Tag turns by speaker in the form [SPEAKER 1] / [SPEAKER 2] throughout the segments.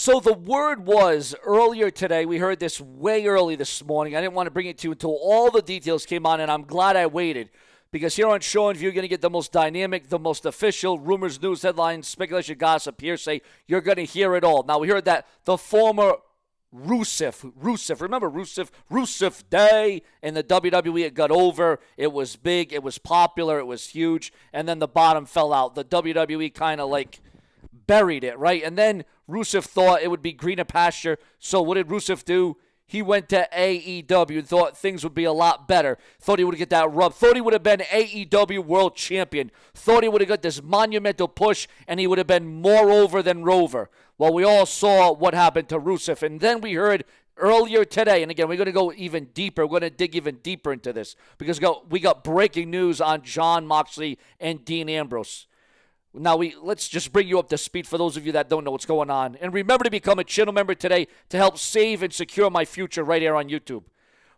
[SPEAKER 1] So the word was earlier today, we heard this way early this morning. I didn't want to bring it to you until all the details came on, and I'm glad I waited. Because here on SeanzView, you're going to get the most dynamic, the most official rumors, news, headlines, speculation, gossip, hearsay. You're going to hear it all. Now, we heard that the former Rusev, remember Rusev Day in the WWE, it got over. It was big, it was popular, it was huge, and then the bottom fell out. The WWE kind of like buried it, right? And then Rusev thought it would be greener pasture. So what did Rusev do? He went to AEW and thought things would be a lot better. Thought he would get that rub. Thought he would have been AEW World Champion. Thought he would have got this monumental push, and he would have been more over than Rover. Well, we all saw what happened to Rusev. And then we heard earlier today, and again, we're going to go even deeper. We're going to dig even deeper into this because we got breaking news on Jon Moxley and Dean Ambrose. Now, let's just bring you up to speed for those of you that don't know what's going on. And remember to become a channel member today to help save and secure my future right here on YouTube.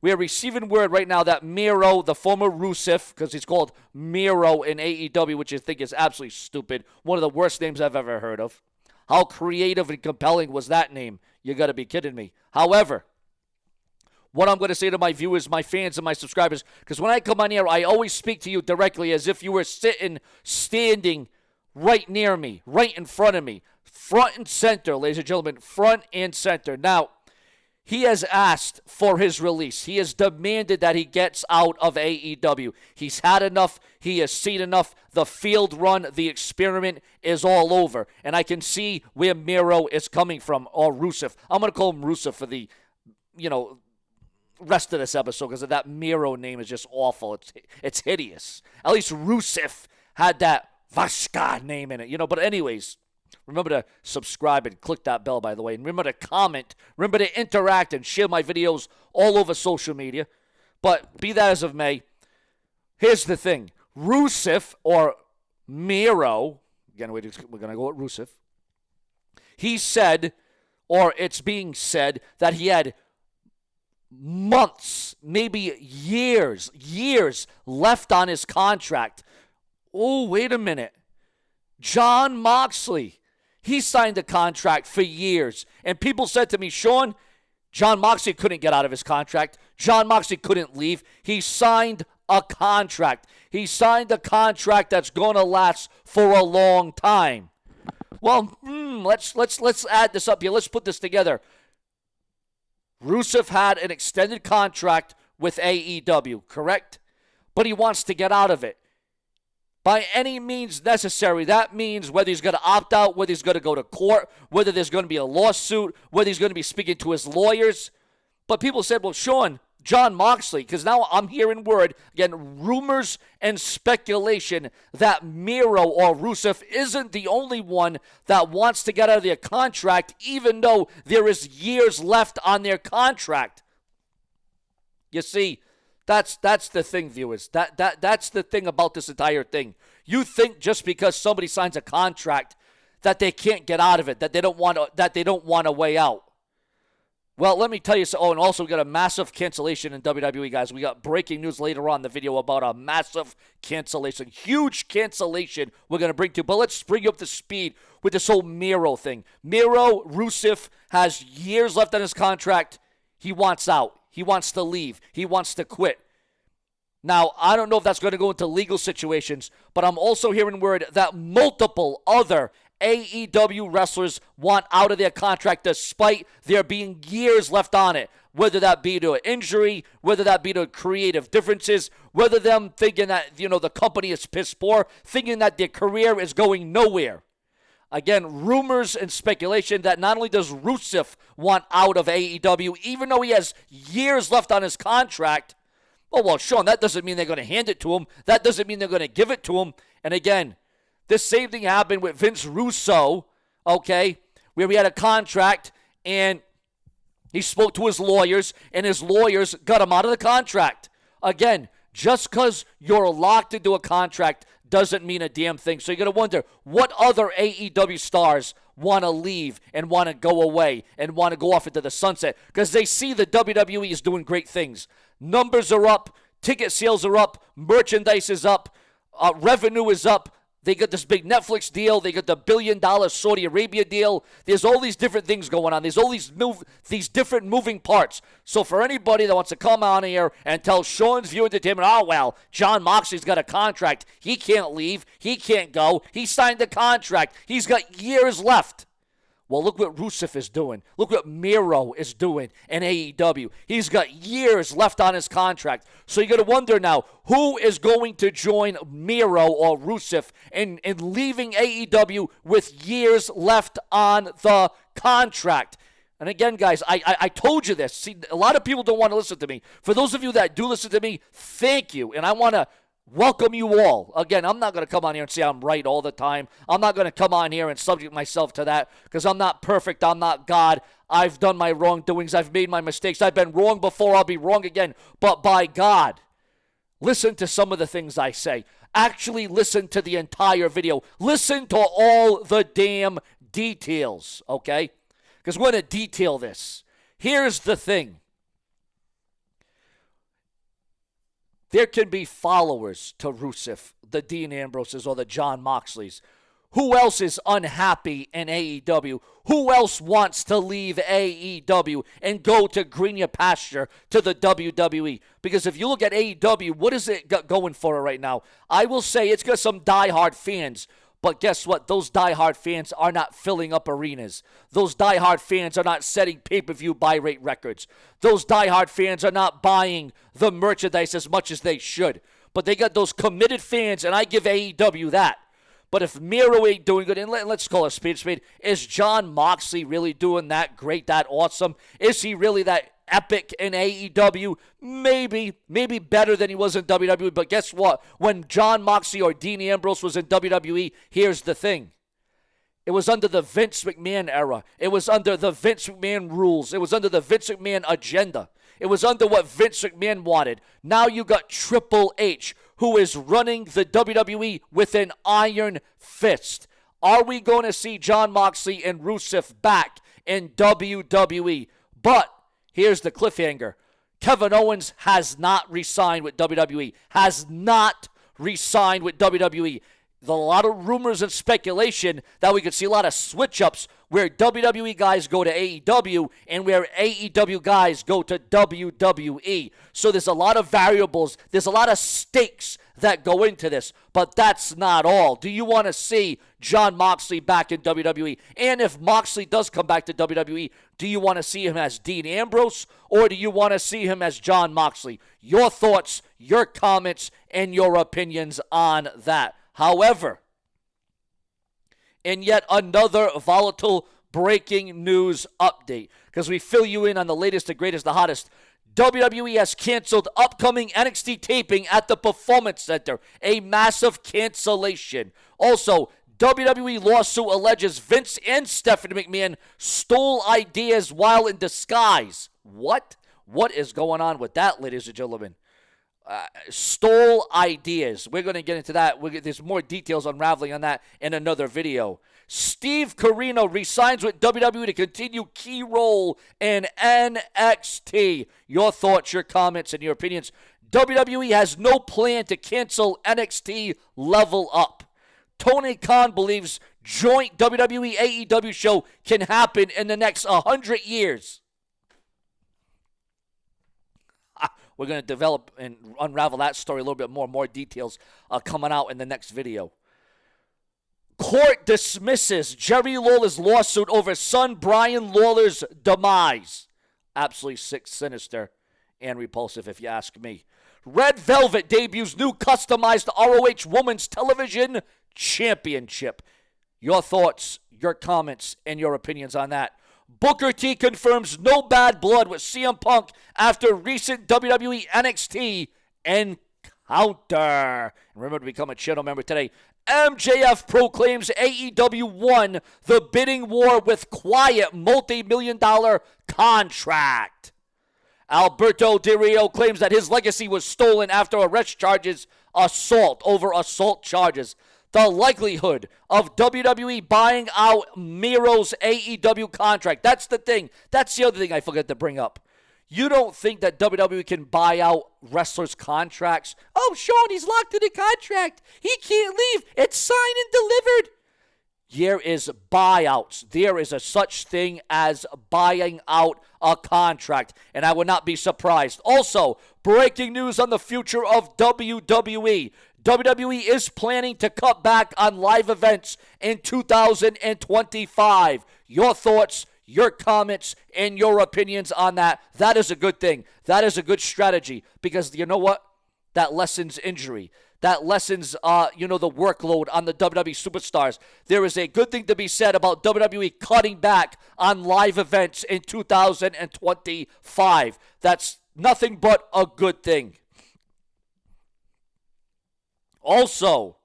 [SPEAKER 1] We are receiving word right now that Miro, the former Rusev, because he's called Miro in AEW, which I think is absolutely stupid, one of the worst names I've ever heard of. How creative and compelling was that name? You got to be kidding me. However, what I'm going to say to my viewers, my fans, and my subscribers, because when I come on here, I always speak to you directly as if you were standing right near me, right in front of me, front and center, ladies and gentlemen, front and center. Now, he has asked for his release. He has demanded that he gets out of AEW. He's had enough. He has seen enough. The field run, the experiment is all over. And I can see where Miro is coming from, or Rusev. I'm going to call him Rusev for the, rest of this episode because that Miro name is just awful. It's hideous. At least Rusev had that Vashka name in it, But anyways, remember to subscribe and click that bell, by the way. And remember to comment. Remember to interact and share my videos all over social media. But be that as of may, here's the thing. Rusev, or Miro, again, we're going to go with Rusev. He said, or it's being said, that he had months, maybe years left on his contract. Oh, wait a minute. Jon Moxley, he signed a contract for years. And people said to me, Sean, Jon Moxley couldn't get out of his contract. Jon Moxley couldn't leave. He signed a contract. He signed a contract that's going to last for a long time. Well, let's add this up here. Let's put this together. Rusev had an extended contract with AEW, correct? But he wants to get out of it. By any means necessary. That means whether he's going to opt out, whether he's going to go to court, whether there's going to be a lawsuit, whether he's going to be speaking to his lawyers. But people said, well, Sean, Jon Moxley, because now I'm hearing word, again, rumors and speculation that Miro or Rusev isn't the only one that wants to get out of their contract, even though there is years left on their contract. You see, That's the thing, viewers. That's the thing about this entire thing. You think just because somebody signs a contract that they can't get out of it, that they don't want a way out. Well, let me tell you. And also we got a massive cancellation in WWE, guys. We got breaking news later on in the video about a massive cancellation, huge cancellation we're going to bring to you. But let's bring you up to speed with this whole Miro thing. Miro, Rusev has years left on his contract. He wants out. He wants to leave. He wants to quit. Now, I don't know if that's going to go into legal situations, but I'm also hearing word that multiple other AEW wrestlers want out of their contract despite there being years left on it, whether that be to an injury, whether that be to creative differences, whether them thinking that, the company is piss poor, thinking that their career is going nowhere. Again, rumors and speculation that not only does Rusev want out of AEW, even though he has years left on his contract, well, Sean, that doesn't mean they're going to hand it to him. That doesn't mean they're going to give it to him. And again, this same thing happened with Vince Russo, okay, where we had a contract and he spoke to his lawyers and his lawyers got him out of the contract. Again, just because you're locked into a contract doesn't mean a damn thing. So you're going to wonder what other AEW stars want to leave and want to go away and want to go off into the sunset because they see the WWE is doing great things. Numbers are up, ticket sales are up, merchandise is up, revenue is up, They got this big Netflix deal. They got the $1 billion Saudi Arabia deal. There's all these different things going on. There's all these different moving parts. So for anybody that wants to come on here and tell Sean's View Entertainment, oh, well, Jon Moxley's got a contract. He can't leave. He can't go. He signed a contract. He's got years left. Well, look what Rusev is doing. Look what Miro is doing in AEW. He's got years left on his contract. So you got to wonder now, who is going to join Miro or Rusev in leaving AEW with years left on the contract? And again, guys, I told you this. See, a lot of people don't want to listen to me. For those of you that do listen to me, thank you. And I want to welcome you all. Again, I'm not going to come on here and say I'm right all the time. I'm not going to come on here and subject myself to that because I'm not perfect. I'm not God. I've done my wrongdoings. I've made my mistakes. I've been wrong before. I'll be wrong again. But by God, listen to some of the things I say. Actually listen to the entire video. Listen to all the damn details, okay? Because we're going to detail this. Here's the thing. There can be followers to Rusev, the Dean Ambroses or the Jon Moxleys. Who else is unhappy in AEW? Who else wants to leave AEW and go to greener pasture to the WWE? Because if you look at AEW, what is it going for right now? I will say it's got some diehard fans. But guess what? Those diehard fans are not filling up arenas. Those diehard fans are not setting pay-per-view buy rate records. Those diehard fans are not buying the merchandise as much as they should. But they got those committed fans, and I give AEW that. But if Miro ain't doing good, and let's call it a spade, is Jon Moxley really doing that great, that awesome? Is he really that epic in AEW? Maybe better than he was in WWE, but guess what? When Jon Moxley or Dean Ambrose was in WWE, here's the thing. It was under the Vince McMahon era. It was under the Vince McMahon rules. It was under the Vince McMahon agenda. It was under what Vince McMahon wanted. Now you got Triple H, who is running the WWE with an iron fist. Are we going to see Jon Moxley and Rusev back in WWE? But here's the cliffhanger. Kevin Owens has not re-signed with WWE. Has not re-signed with WWE. There's a lot of rumors and speculation that we could see a lot of switch-ups where WWE guys go to AEW and where AEW guys go to WWE. So there's a lot of variables. There's a lot of stakes that go into this. But that's not all. Do you want to see Jon Moxley back in WWE? And if Moxley does come back to WWE, do you want to see him as Dean Ambrose or do you want to see him as Jon Moxley? Your thoughts, your comments, and your opinions on that. However, in yet another volatile breaking news update, because we fill you in on the latest, the greatest, the hottest, WWE has canceled upcoming NXT taping at the Performance Center, a massive cancellation. Also, WWE lawsuit alleges Vince and Stephanie McMahon stole ideas while in disguise. What? What is going on with that, ladies and gentlemen? Stole ideas. We're going to get into that. There's more details unraveling on that in another video. Steve Corino resigns with WWE to continue key role in NXT. Your thoughts, your comments, and your opinions. WWE has no plan to cancel NXT Level Up. Tony Khan believes joint WWE AEW show can happen in the next 100 years. We're going to develop and unravel that story a little bit more. More details coming out in the next video. Court dismisses Jerry Lawler's lawsuit over son Brian Lawler's demise. Absolutely sick, sinister, and repulsive if you ask me. Red Velvet debuts new customized ROH Women's Television Championship. Your thoughts, your comments, and your opinions on that. Booker T confirms no bad blood with CM Punk after recent WWE NXT encounter. Remember to become a channel member today. MJF proclaims AEW won the bidding war with quiet multi-million-dollar contract. Alberto Del Rio claims that his legacy was stolen after arrest charges, assault charges. The likelihood of WWE buying out Miro's AEW contract. That's the thing. That's the other thing I forgot to bring up. You don't think that WWE can buy out wrestlers' contracts? Oh, Sean, he's locked in a contract. He can't leave. It's signed and delivered. There is buyouts. There is a such thing as buying out a contract, and I would not be surprised. Also, breaking news on the future of WWE. WWE is planning to cut back on live events in 2025. Your thoughts, your comments, and your opinions on that. That is a good thing. That is a good strategy because you know what? That lessens injury. That lessens, the workload on the WWE superstars. There is a good thing to be said about WWE cutting back on live events in 2025. That's nothing but a good thing. Also,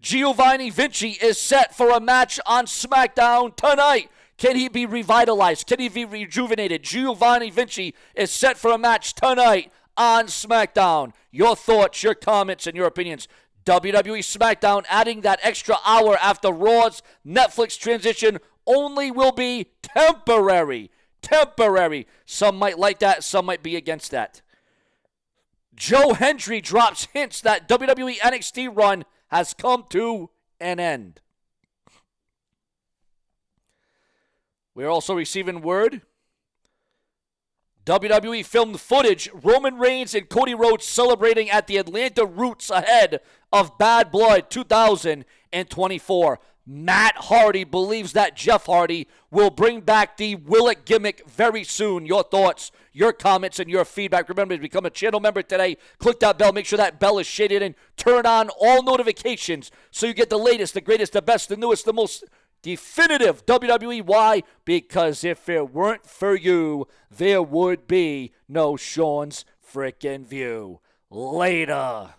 [SPEAKER 1] Giovanni Vinci is set for a match on SmackDown tonight. Can he be revitalized? Can he be rejuvenated? Giovanni Vinci is set for a match tonight on SmackDown. Your thoughts, your comments, and your opinions. WWE SmackDown adding that extra hour after Raw's Netflix transition only will be temporary. Temporary. Some might like that. Some might be against that. Joe Hendry drops hints that WWE NXT run has come to an end. We're also receiving word. WWE filmed footage, Roman Reigns and Cody Rhodes celebrating at the Atlanta Roots ahead of Bad Blood 2024. Matt Hardy believes that Jeff Hardy will bring back the Will It gimmick very soon. Your thoughts, your comments, and your feedback. Remember to become a channel member today. Click that bell. Make sure that bell is shaded and turn on all notifications so you get the latest, the greatest, the best, the newest, the most definitive WWE. Why? Because if it weren't for you, there would be no Sean's frickin' View. Later.